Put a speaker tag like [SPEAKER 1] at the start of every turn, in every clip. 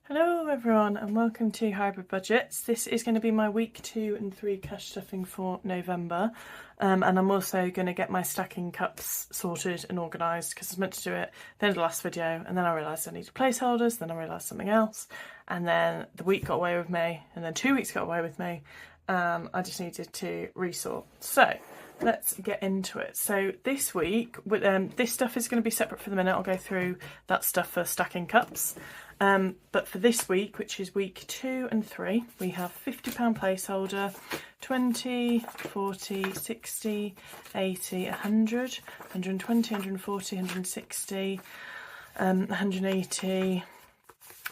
[SPEAKER 1] Hello everyone and welcome to Hybrid Budgets. This is going to be my week 2 and 3 cash stuffing for November, and I'm also going to get my stacking cups sorted and organised because I was meant to do it at the end of the last video, and then I realised I needed placeholders, then I realised something else, and then the week got away with me, and then 2 weeks got away with me, and I just needed to resort. So let's get into it. So this week, this stuff is going to be separate for the minute. I'll go through that stuff for stacking cups. But for this week, which is week 2 and 3, we have £50 placeholder, 20, 40, 60, 80, 100, 120, 140, 160, 180,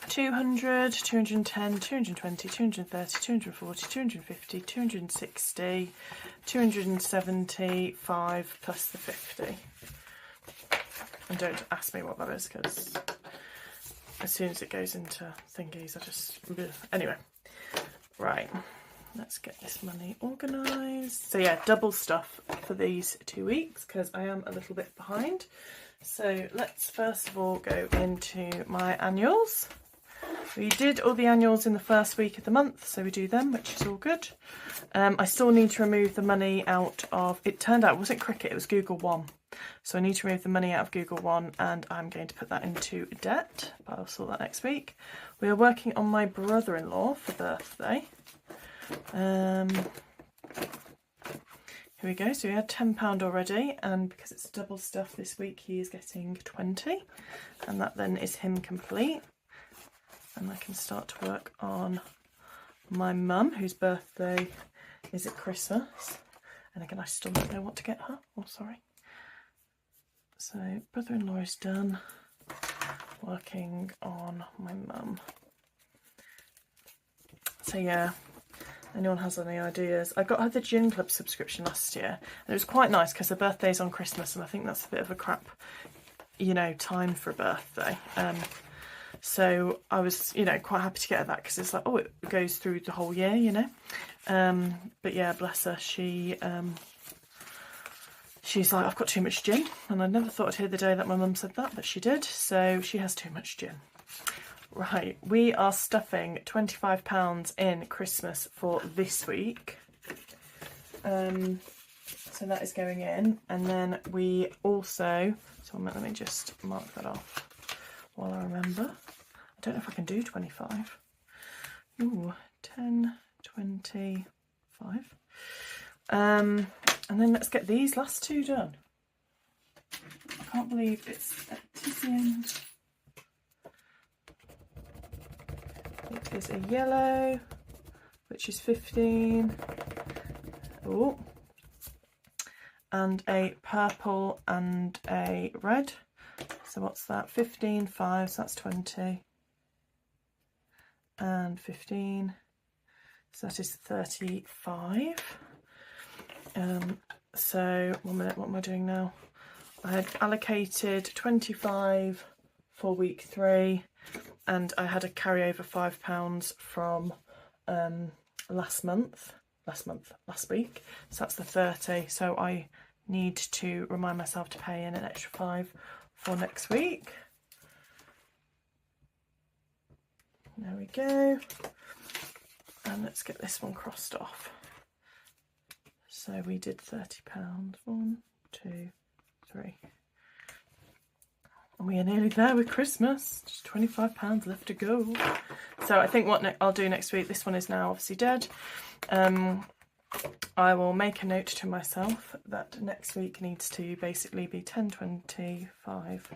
[SPEAKER 1] 200, 210, 220, 230, 240, 250, 260, 275 plus the 50. And don't ask me what that is because as soon as it goes into thingies, I just... Anyway, right, let's get this money organised. So yeah, double stuff for these 2 weeks because I am a little bit behind. So let's first of all go into my annuals. We did all the annuals in the first week of the month, so we do them, which is all good. I still need to remove the money out of... It turned out it wasn't Cricket, it was Google One. So I need to remove the money out of Google One, and I'm going to put that into debt, but I'll sort that next week. We are working on my brother-in-law for birthday. Here we go. So we had £10 already, and because it's double stuff this week, he is getting 20, and that then is him complete. And I can start to work on my mum, whose birthday is at Christmas. And again, I still don't know what to get her. Oh, sorry. So brother-in-law is done. Working on my mum. So yeah, anyone has any ideas? I got her the Gin Club subscription last year, and it was quite nice because her birthday's on Christmas, and I think that's a bit of a crap, time for a birthday. So I was, quite happy to get her that because it's like, oh, it goes through the whole year, But yeah, bless her, she's like, I've got too much gin, and I never thought I'd hear the day that my mum said that, but she did, so she has too much gin. Right, we are stuffing £25 in Christmas for this week. So that is going in, and then we also, let me just mark that off while I remember. I don't know if I can do 25. Ooh, 10, 25. And then let's get these last two done. I can't believe it's at the end. It is a yellow, which is 15. Oh, and a purple and a red. So what's that? 15, 5, so that's 20. And 15, so that is 35. So 1 minute, what am I doing now? I had allocated 25 for week 3, and I had a carryover £5 from last week. So that's the 30. So I need to remind myself to pay in an extra 5 for next week. There we go. And let's get this one crossed off. So we did £30. 1, 2, 3. And we are nearly there with Christmas. Just £25 left to go. So I think what I'll do next week, this one is now obviously dead. I will make a note to myself that next week needs to basically be 10, 25.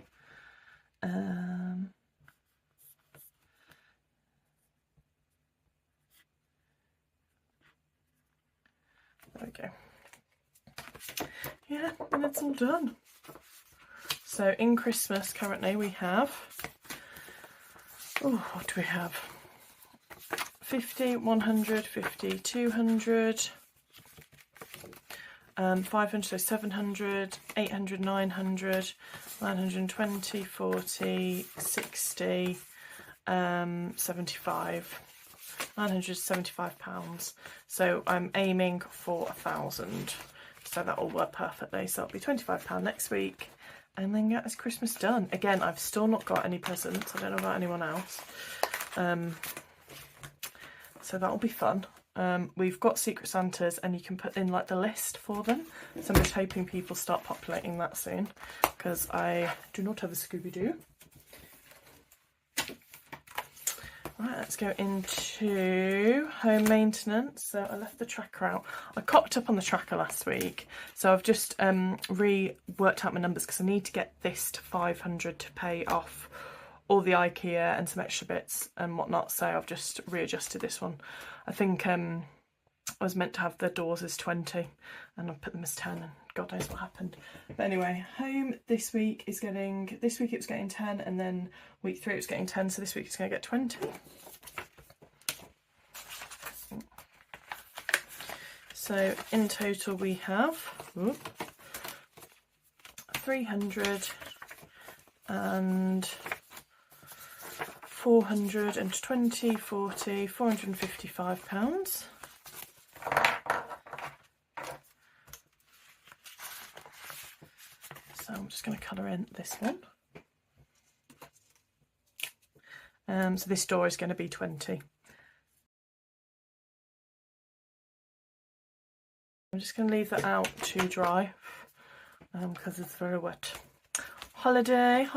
[SPEAKER 1] There we go. Yeah, and it's all done. So in Christmas currently we have, what do we have? 50, 100, 50, 200, 500, so 700, 800, 900, 920, 40, 60, 75, £975. So I'm aiming for 1,000. So that will work perfectly. So it'll be £25 next week and then get this Christmas done. Again, I've still not got any presents. I don't know about anyone else. So that'll be fun. We've got Secret Santas, and you can put in like the list for them. So I'm just hoping people start populating that soon, because I do not have a Scooby-Doo. Right, let's go into home maintenance. So I left the tracker out. I cocked up on the tracker last week, so I've just reworked out my numbers because I need to get this to 500 to pay off all the IKEA and some extra bits and whatnot. So I've just readjusted this one. I think I was meant to have the doors as 20 and I've put them as 10, and God knows what happened. But anyway, home this week it was getting 10, and then week 3 it was getting 10, so this week it's going to get 20. So in total we have 300 and 420, 40, £455. So I'm just going to colour in this one. So this door is going to be 20. I'm just going to leave that out to dry because it's very wet. Holiday.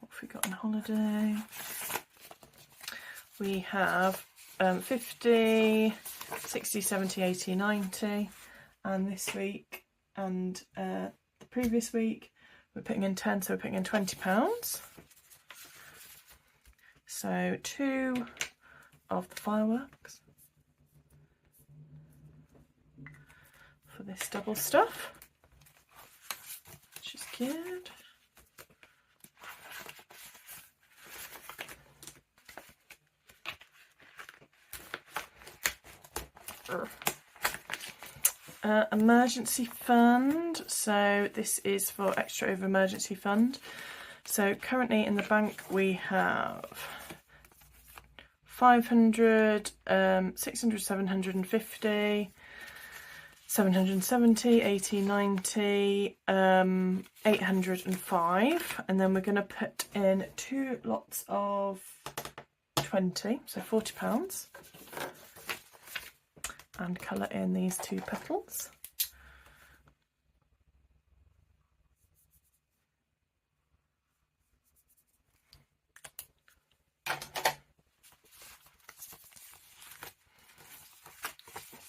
[SPEAKER 1] What have we got on holiday? We have 50, 60, 70, 80, 90, and this week and the previous week we're putting in 10, so we're putting in £20. So 2 of the fireworks for this double stuff, which is good. Emergency fund, so this is for extra over emergency fund. So currently in the bank we have 500, 600, 750, 770, 80, 90, 805, and then we're going to put in 2 lots of 20, so £40, and colour in these 2 petals.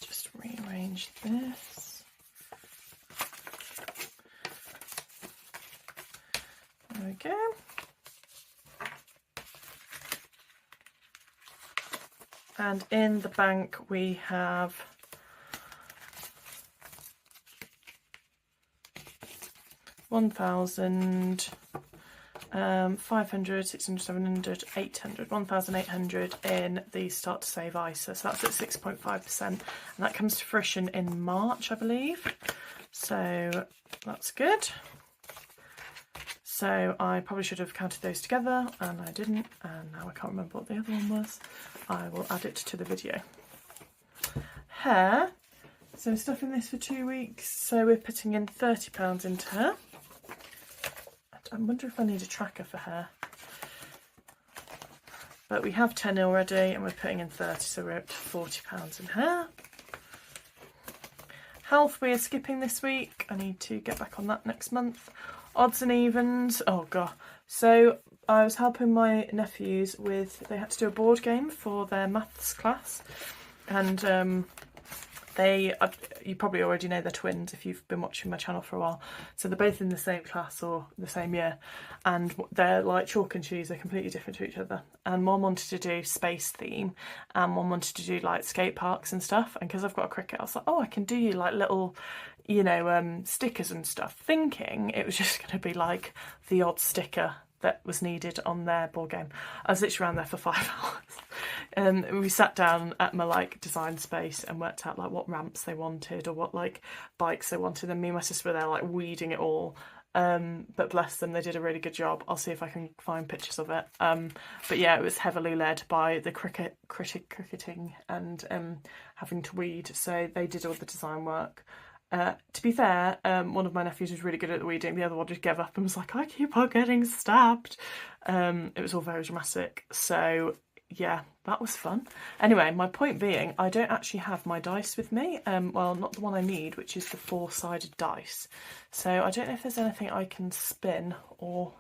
[SPEAKER 1] Just rearrange this. There we go. And in the bank we have 1,000, 500, 600, 700, 800, 1,800 in the Start to Save ISA. So that's at 6.5%, and that comes to fruition in March, I believe. So that's good. So I probably should have counted those together, and I didn't, and now I can't remember what the other one was. I will add it to the video. Hair. So we're stuffing this for 2 weeks, so we're putting in £30 into hair. I wonder if I need a tracker for hair. But we have 10 already, and we're putting in 30, so we're up to £40 in hair. Health we are skipping this week. I need to get back on that next month. Odds and evens. Oh god. So I was helping my nephews with, they had to do a board game for their maths class, and you probably already know they're twins if you've been watching my channel for a while. So they're both in the same class or the same year, and they're like chalk and cheese. They're completely different to each other. And one wanted to do space theme, and one wanted to do like skate parks and stuff. And because I've got a Cricut, I was like, oh, I can do you like little, you know, stickers and stuff, thinking it was just going to be like the odd sticker that was needed on their board game. I was literally around there for 5 hours. We sat down at my like design space and worked out like what ramps they wanted or what like bikes they wanted, and me and my sister were there like weeding it all. But bless them, they did a really good job. I'll see if I can find pictures of it. But yeah, it was heavily led by the cricketing and having to weed, so they did all the design work. To be fair, one of my nephews was really good at the weeding, the other one just gave up and was like, I keep on getting stabbed. It was all very dramatic, so yeah, that was fun. Anyway, my point being, I don't actually have my dice with me, well, not the one I need, which is the 4-sided dice. So I don't know if there's anything I can spin or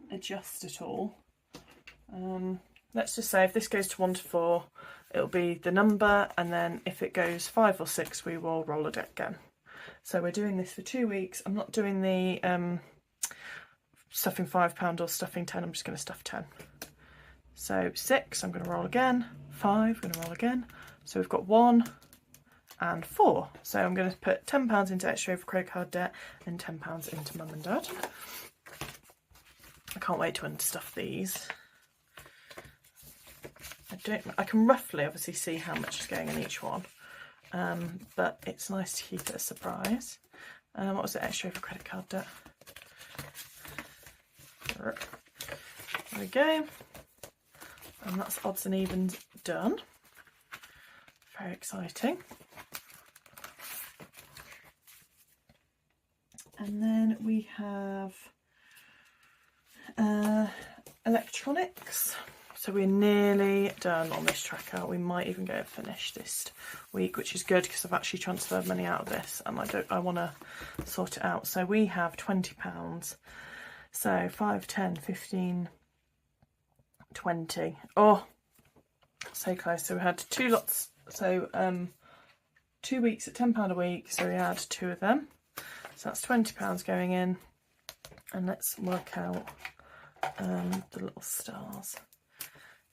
[SPEAKER 1] adjust at all. Let's just say if this goes to 1 to 4, it'll be the number, and then if it goes 5 or 6, we will roll it again. So we're doing this for 2 weeks. I'm not doing the stuffing £5 or stuffing 10, I'm just going to stuff 10. So 6, I'm going to roll again, 5, I'm going to roll again. So we've got 1 and 4. So I'm going to put £10 into extra over credit card debt and £10 into mum and dad. I can't wait to unstuff these. I can roughly obviously see how much is going in each one, but it's nice to keep it a surprise. What was it, extra over credit card debt? There we go, and that's odds and evens done. Very exciting. And then we have electronics. So we're nearly done on this tracker. We might even get it finished this week, which is good because I've actually transferred money out of this and I want to sort it out. So we have £20. So 5, 10, 15, 20. Oh, so close. So we had 2 lots. So 2 weeks at £10 a week. So we had 2 of them. So that's £20 going in. And let's work out the little stars.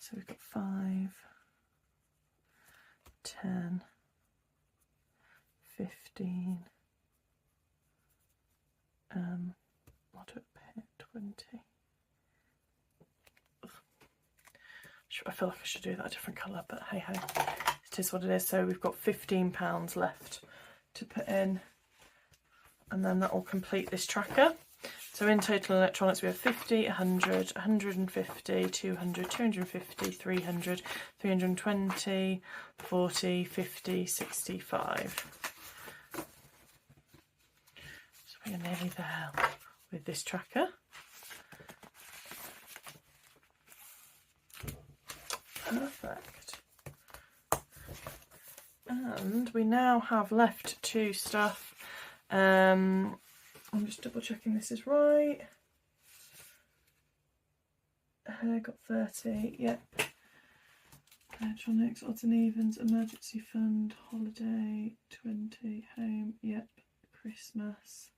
[SPEAKER 1] So we've got 5, 10, 15, what do I pay? 20. Ugh. I feel like I should do that a different colour, but hey ho, it is what it is. So we've got £15 left to put in, and then that will complete this tracker. So in total electronics we have 50, 100, 150, 200, 250, 300, 320, 40, 50, 65. So we're nearly there with this tracker. Perfect. And we now have left to stuff. I'm just double checking this is right. Got 30, yep. Electronics, odds and evens, emergency fund, holiday, 20, home, yep. Christmas,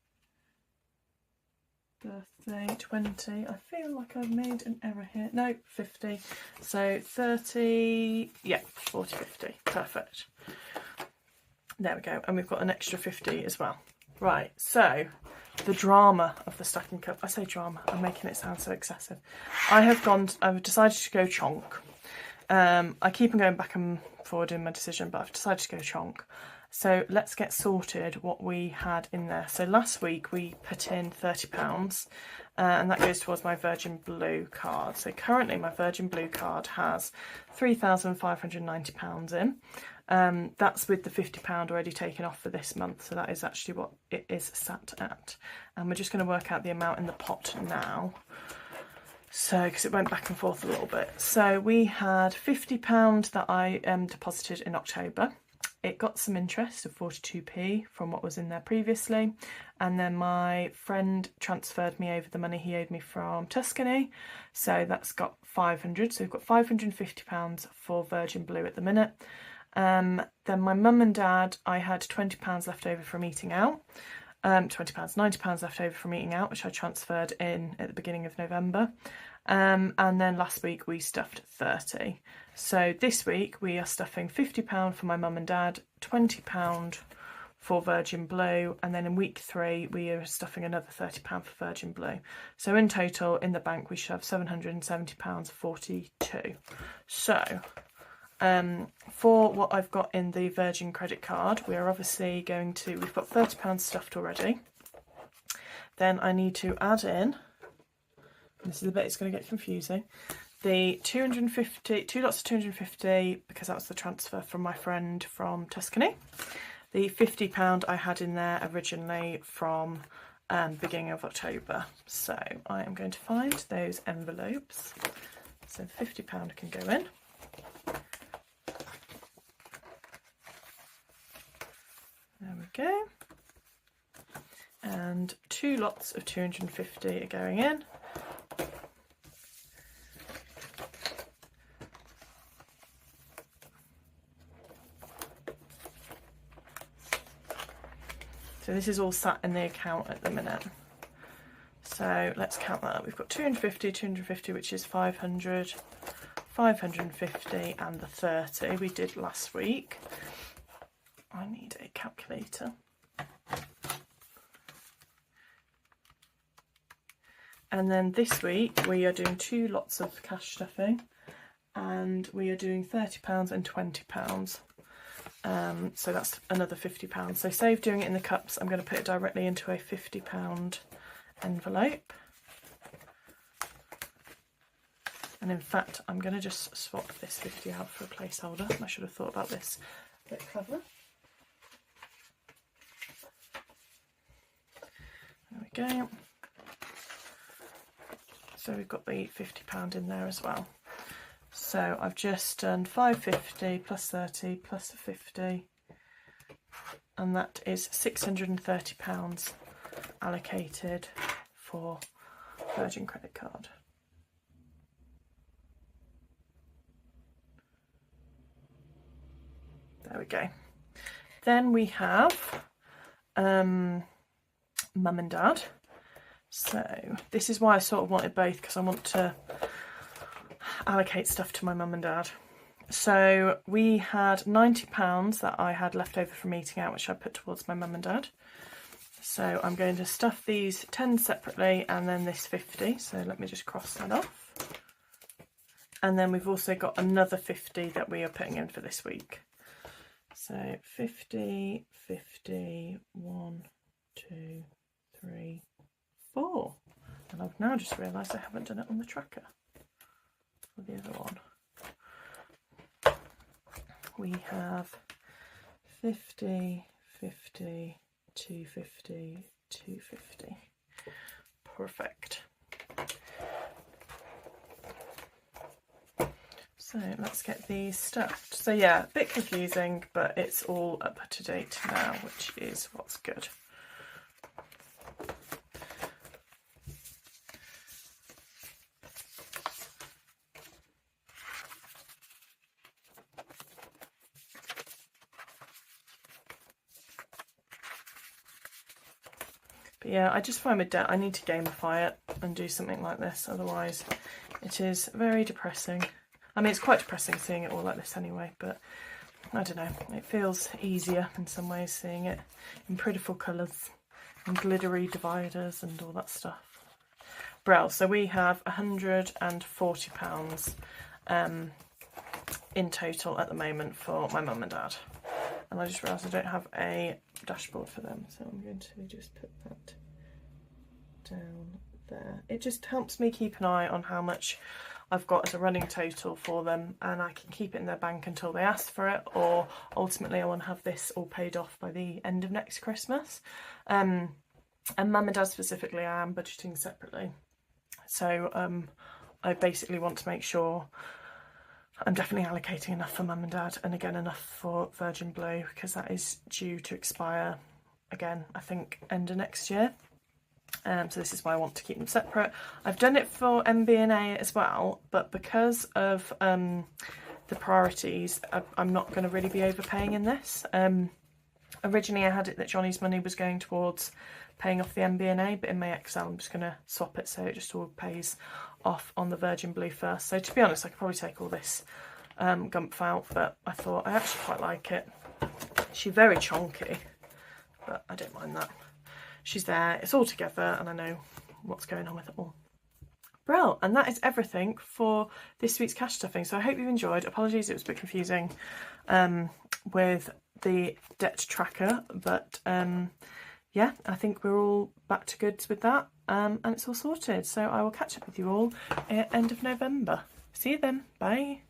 [SPEAKER 1] birthday, 20. I feel like I've made an error here. No, 50. So 30, yep, 40, 50. Perfect. There we go. And we've got an extra 50 as well. Right, so the drama of the stacking cup. I say drama, I'm making it sound so excessive. I've decided to go chonk. I keep on going back and forward in my decision, but I've decided to go chonk. So let's get sorted what we had in there. So last week we put in £30, and that goes towards my Virgin Blue card. So currently my Virgin Blue card has £3,590 in. That's with the £50 already taken off for this month, so that is actually what it is sat at. And we're just going to work out the amount in the pot now, so because it went back and forth a little bit. So we had £50 that I deposited in October. It got some interest of 42p from what was in there previously, and then my friend transferred me over the money he owed me from Tuscany, so that's got 500. So we've got £550 for Virgin Blue at the minute. Then my mum and dad, I had £20 left over from eating out, £90 left over from eating out, which I transferred in at the beginning of November. And then last week we stuffed 30. So this week we are stuffing £50 for my mum and dad, £20 for Virgin Blue, and then in week 3 we are stuffing another £30 for Virgin Blue. So in total in the bank we should have £770.42. So for what I've got in the Virgin credit card, we are obviously going to, we've got £30 stuffed already. Then I need to add in, this is the bit it's going to get confusing, the 250, 2 lots of 250, because that was the transfer from my friend from Tuscany. The £50 I had in there originally from beginning of October. So I am going to find those envelopes. So £50 can go in. There we go. And 2 lots of 250 are going in. So this is all sat in the account at the minute. So let's count that up. We've got 250, 250, which is 500, 550, and the 30 we did last week. I need a calculator. And then this week we are doing 2 lots of cash stuffing, and we are doing £30 and £20. So that's another £50. So save doing it in the cups. I'm going to put it directly into a £50 envelope. And in fact, I'm going to just swap this 50 out for a placeholder. I should have thought about this a bit clever. There we go. So we've got the £50 in there as well. So I've just done 550 plus 30 plus the 50, and that is £630 allocated for Virgin credit card. There we go. Then we have Mum and Dad. So this is why I sort of wanted both, because I want to allocate stuff to my mum and dad. So we had £90 that I had left over from eating out, which I put towards my mum and dad. So I'm going to stuff these 10 separately, and then this 50. So let me just cross that off. And then we've also got another 50 that we are putting in for this week. So 50, 50, 1, 2, 3, 4. And I've now just realised I haven't done it on the tracker for the other one. We have 50, 50, 250, 250. Perfect. So let's get these stuffed. So yeah, a bit confusing, but it's all up to date now, which is what's good. But yeah, I just find with debt I need to gamify it and do something like this, otherwise it is very depressing. I mean, it's quite depressing seeing it all like this anyway, but I don't know, it feels easier in some ways seeing it in prettiful colours and glittery dividers and all that stuff. Brill, so we have £140 in total at the moment for my mum and dad. And I just realised I don't have a dashboard for them, so I'm going to just put that down there. It just helps me keep an eye on how much I've got as a running total for them, and I can keep it in their bank until they ask for it, or ultimately I want to have this all paid off by the end of next Christmas. And mum and dad specifically, I am budgeting separately. So I basically want to make sure I'm definitely allocating enough for mum and dad, and again enough for Virgin Blue, because that is due to expire again, I think, end of next year. So this is why I want to keep them separate. I've done it for MB&A as well, but because of the priorities, I'm not going to really be overpaying in this. Originally I had it that Johnny's money was going towards paying off the MB&A, but in my Excel I'm just going to swap it so it just all pays off on the Virgin Blue first. So to be honest, I could probably take all this gumph out, but I thought I actually quite like it. She's very chonky, but I don't mind that. She's there, it's all together, and I know what's going on with it all. Brill, and that is everything for this week's cash stuffing. So I hope you've enjoyed. Apologies, it was a bit confusing with the debt tracker, but yeah, I think we're all back to goods with that, and it's all sorted. So I will catch up with you all at end of November. See you then. Bye.